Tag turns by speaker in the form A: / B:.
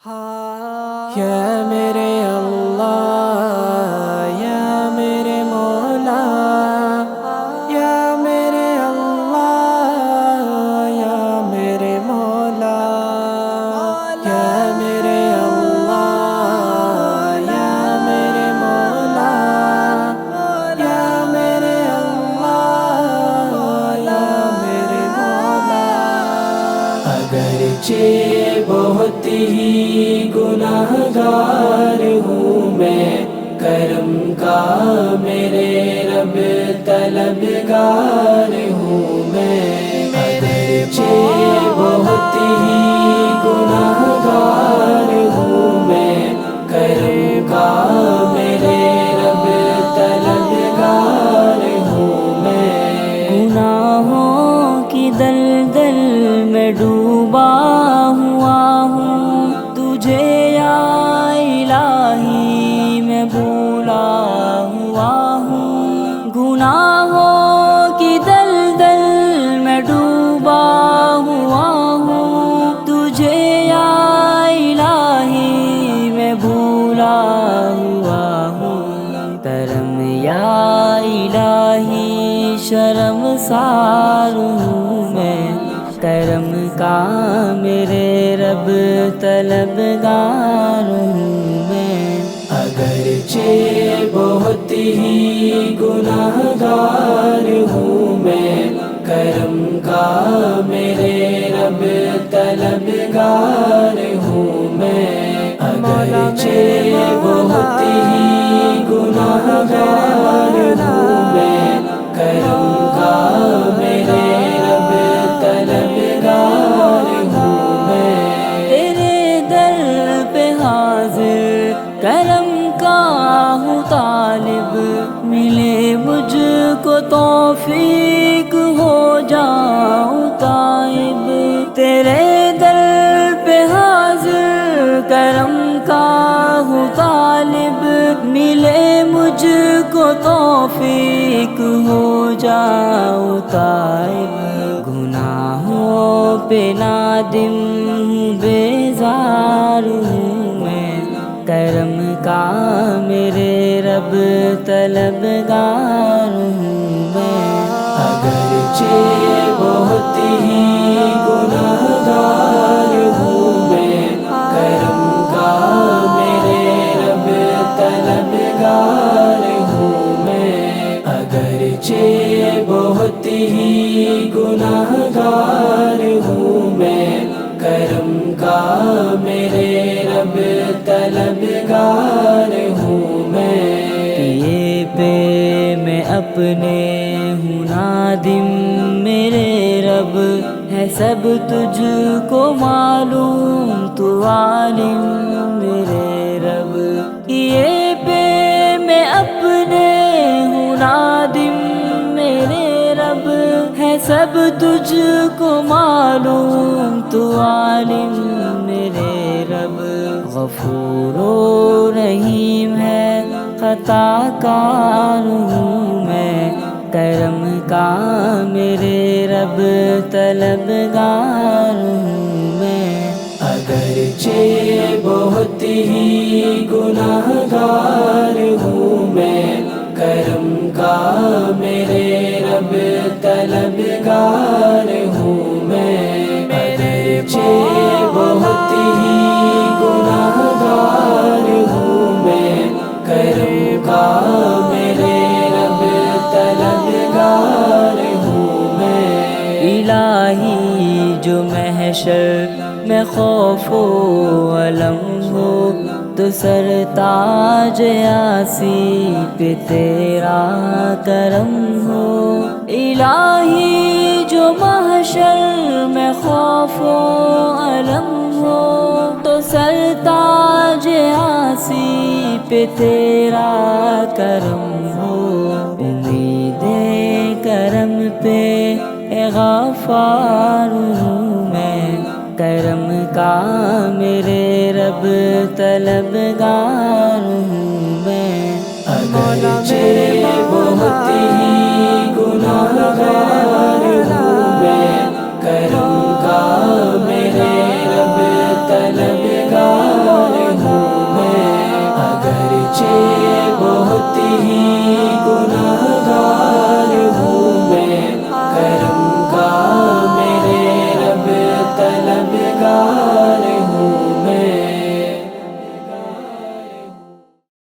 A: یا میرے اللہ یا میرے مولا، یا میرے اللہ یا میرے مولا، یا میرے اللہ یا میرے مولا، یا میرے اللہ یا میرے مولا۔ اگرچہ بہت ہی گناہ گار ہوں میں، کرم کا میرے رب طلبگار ہوں میں۔ اگرچہ بہت ہی گناہ گار ہوں میں، کرم کا میرے رب طلبگار ہوں میں۔
B: گناہوں کی دلدل میں ڈوبا ہوا ہوں، تجھے یا الہی میں بھولا ہوا ہوں۔ گناہوں کی دلدل میں ڈوبا ہوا ہوں، تجھے یا الہی میں بھولا ہوا ہوں۔ کرم یا الہی شرمسار ہوں میں، کرم کا میرے رب طلبگار ہوں میں۔
A: اگرچہ بہت ہی گناہ گار ہوں میں، کرم کا میرے رب طلبگار ہوں میں۔ اگرچہ بہت ہی گناہ گار ہوں میں، کرم کا میرے رب طلبگار ہوں میں۔
B: تیرے در پہ حاضر کرم کا ہوں طالب، ملے مجھ کو توفیق ہو جاؤں تائب۔ تیرے در پہ حاضر کرم کا ہوں طالب، ملے مجھ کو توفیق ہو جاؤں تائب۔ گناہوں پہ نادم ہوں، بیزار ہوں میں، کرم کا میرے رب طلبگار ہوں میں۔
A: اگرچہ بہت ہی گناہ گار ہوں میں، کرم کا میرے رب طلبگار ہوں میں۔ اگرچہ بہت ہی گناہ گار ہوں میں، کرم کا میرے رب طلبگار ہوں میں۔
B: کیے پہ میں اپنے ہوں نادم میرے رب، ہے سب تجھ کو معلوم تو عالم میرے رب۔ کیے پہ میں اپنے ہوں نادم میرے رب، ہے سب تجھ کو معلوم تو عالم میرے رب۔ غفور و رحیم ہے، خطا کار ہوں میں، کرم کا میرے رب طلبگار ہوں میں۔
A: اگرچہ بہت ہی گناہ گار ہوں میں، کرم کا میرے رب طلبگار ہوں میں۔ اگرچہ بہت ہی گناہ گار ہوں میں، کرم کا میرے رب طلبگار ہوں میں۔
B: الہی جو محشر میں خوف و علم ہو، تو سر تاج یاسی پہ تیرا کرم ہو۔ الہی جو محشر میں خوف و علم ہو، تو سر تاج یاسی پہ تیرا کرم ہو۔ امید کرم پہ اے غفار ہوں میں، کرم کا میرے رب طلبگار ہوں میں۔
A: اگرچہ بہت ہی گناہ گار ہوں میں، کرم کا میرے رب طلبگار چه